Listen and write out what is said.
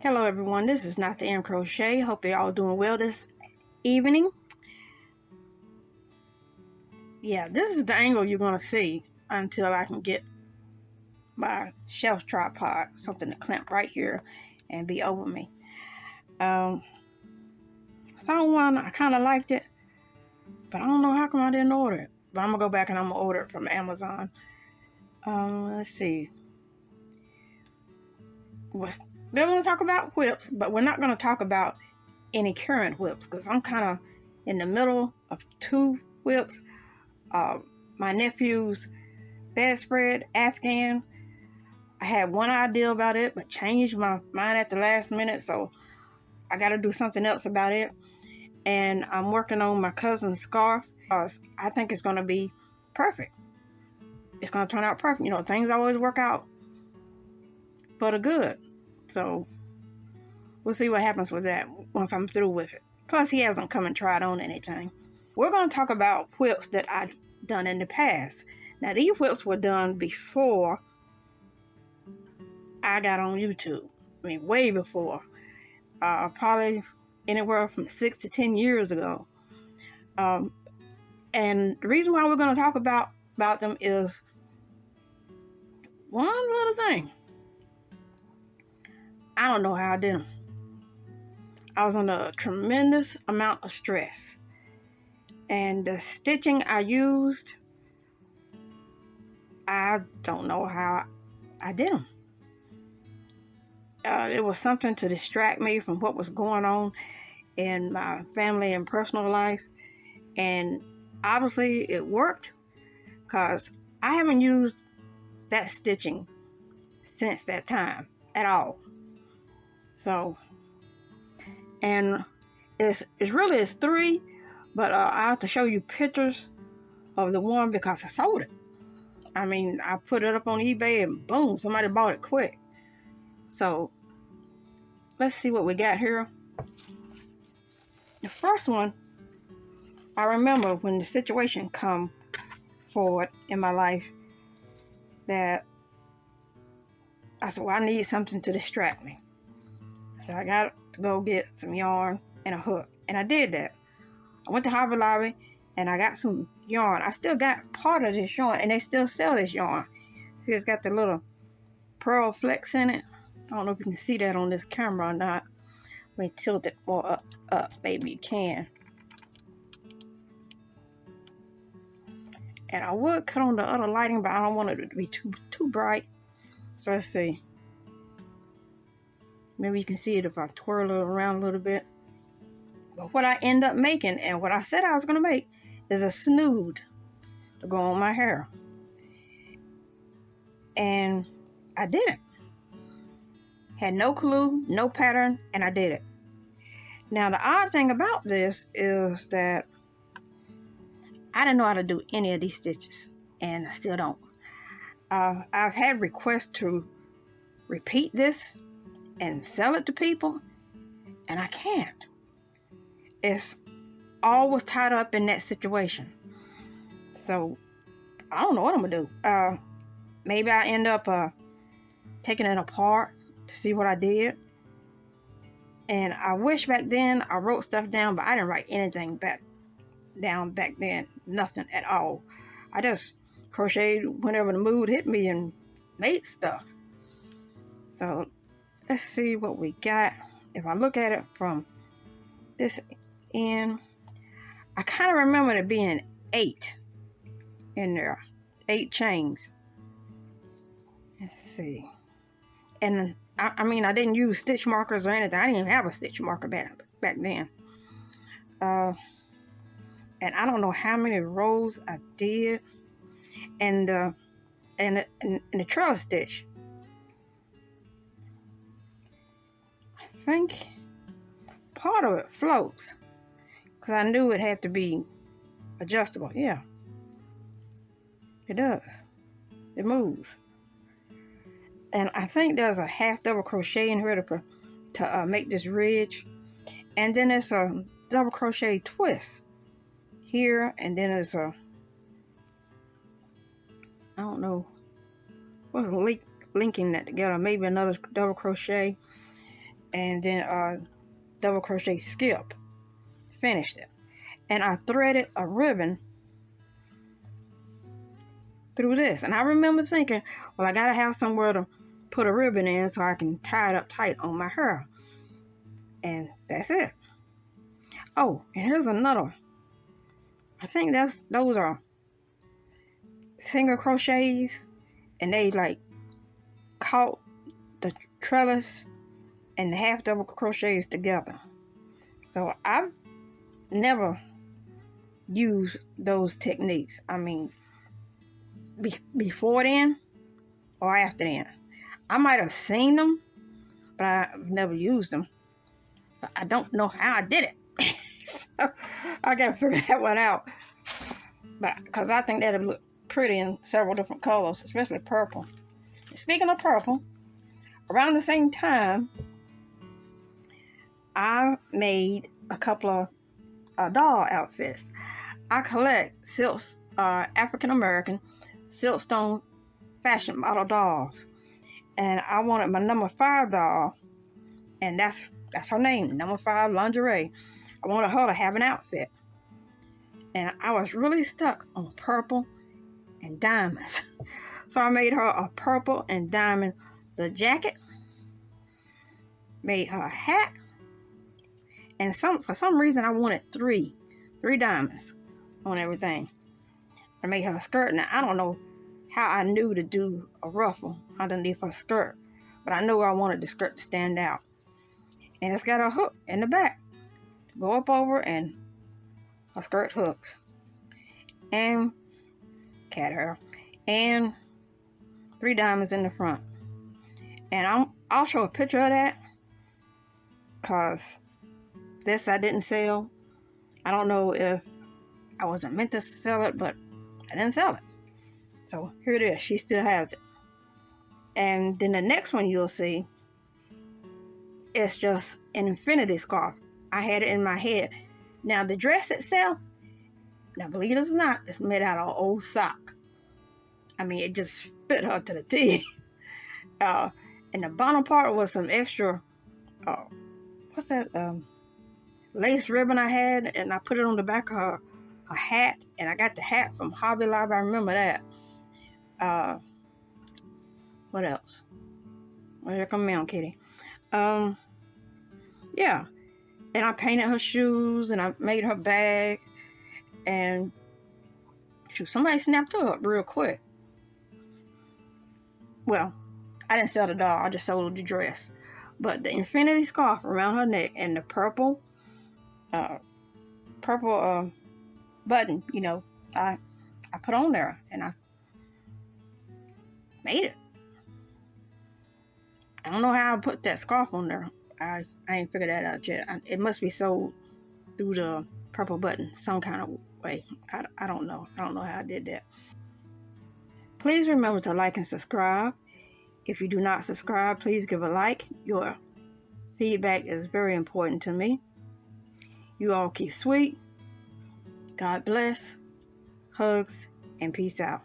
Hello everyone, this is Not the End Crochet. Hope you're all doing well this evening. Yeah, this is the angle you're going to see until I can get my shelf tripod, something to clamp right here and be over me. Found one, I kind of liked it, but I don't know how come I didn't order it. But I'm going to go back and I'm going to order it from Amazon. Let's see. We're going to talk about whips, but we're not going to talk about any current whips because I'm kind of in the middle of two whips. My nephew's bedspread, Afghan. I had one idea about it, but changed my mind at the last minute, so I got to do something else about it. And I'm working on my cousin's scarf because I think it's going to be perfect. It's going to turn out perfect. You know, things always work out for the good. So we'll see what happens with that once I'm through with it. Plus, he hasn't come and tried on anything. We're going to talk about whips that I've done in the past. Now, these whips were done before I got on YouTube. I mean, way before. Probably anywhere from 6 to 10 years ago. And the reason why we're going to talk about them is one little thing. I don't know how I did them. I was under a tremendous amount of stress. And the stitching I used, I don't know how I did them. It was something to distract me from what was going on in my family and personal life. And obviously it worked because I haven't used that stitching since that time at all. So, and it's three, but I have to show you pictures of the one because I sold it. I mean, I put it up on eBay and boom, somebody bought it quick. So, let's see what we got here. The first one, I remember when the situation come forward in my life that I said, well, I need something to distract me. So I got to go get some yarn and a hook. And I did that. I went to Hobby Lobby and I got some yarn. I still got part of this yarn and they still sell this yarn. See, it's got the little pearl flecks in it. I don't know if you can see that on this camera or not. Let me tilt it more up. Maybe you can. And I would cut on the other lighting, but I don't want it to be too bright. So let's see. Maybe you can see it if I twirl it around a little bit. But what I end up making, and what I said I was going to make, is a snood to go on my hair. And I did it. Had no clue, no pattern, and I did it. Now, the odd thing about this is that I didn't know how to do any of these stitches, and I still don't. I've had requests to repeat this and sell it to people, and I can't. It's always tied up in that situation. So, I don't know what I'm going to do. Maybe I end up taking it apart to see what I did. And I wish back then I wrote stuff down, but I didn't write anything back then. Nothing at all. I just crocheted whenever the mood hit me and made stuff. So let's see what we got. If I look at it from this end, I kind of remember there being 8 in there. 8 chains. Let's see. And I mean, I didn't use stitch markers or anything. I didn't even have a stitch marker back then. And I don't know how many rows I did. And the trellis stitch, I think part of it floats because I knew it had to be adjustable. Yeah, it does. It moves. And I think there's a half double crochet in here to make this ridge. And then there's a double crochet twist here. And then there's I don't know what's linking that together. Maybe another double crochet. and then double crochet skip. Finished it. And I threaded a ribbon through this. And I remember thinking, well, I gotta have somewhere to put a ribbon in so I can tie it up tight on my hair. And that's it. Oh, and here's another. I think those are single crochets, and they like caught the trellis and the half double crochets together. So I've never used those techniques. I mean, before then or after then. I might have seen them, but I've never used them. So I don't know how I did it. So I gotta figure that one out. But because I think that'll look pretty in several different colors, especially purple. Speaking of purple, around the same time, I made a couple of doll outfits. I collect African American silkstone fashion model dolls, and I wanted my number 5 doll, and that's her name, number 5 lingerie. I wanted her to have an outfit, and I was really stuck on purple and diamonds. So I made her a purple and diamond the jacket, made her a hat, and for some reason I wanted three diamonds on everything. I made her a skirt. Now I don't know how I knew to do a ruffle underneath her skirt, but I knew I wanted the skirt to stand out. And it's got a hook in the back to go up over, and her skirt hooks, and cat hair, and 3 diamonds in the front. And I'll show a picture of that, because this I didn't sell. I don't know if I wasn't meant to sell it, but I didn't sell it. So here it is. She still has it. And then the next one you'll see, it's just an infinity scarf. I had it in my head. Now the dress itself, now believe it or not, it's made out of old sock. I mean, it just fit her to the T. And the bottom part was some extra, what's that, lace ribbon I had, and I put it on the back of her hat, and I got the hat from Hobby Lobby. I remember that. What else? Well, here come on, kitty. Yeah. And I painted her shoes, and I made her bag, and shoot, somebody snapped her up real quick. Well, I didn't sell the doll, I just sold the dress. But the infinity scarf around her neck and the purple button, you know, I put on there, and I made it. I don't know how I put that scarf on there. I ain't figured that out yet. It must be sold through the purple button some kind of way. I don't know. I don't know how I did that. Please remember to like and subscribe. If you do not subscribe, please give a like. Your feedback is very important to me. You all keep sweet. God bless. Hugs and peace out.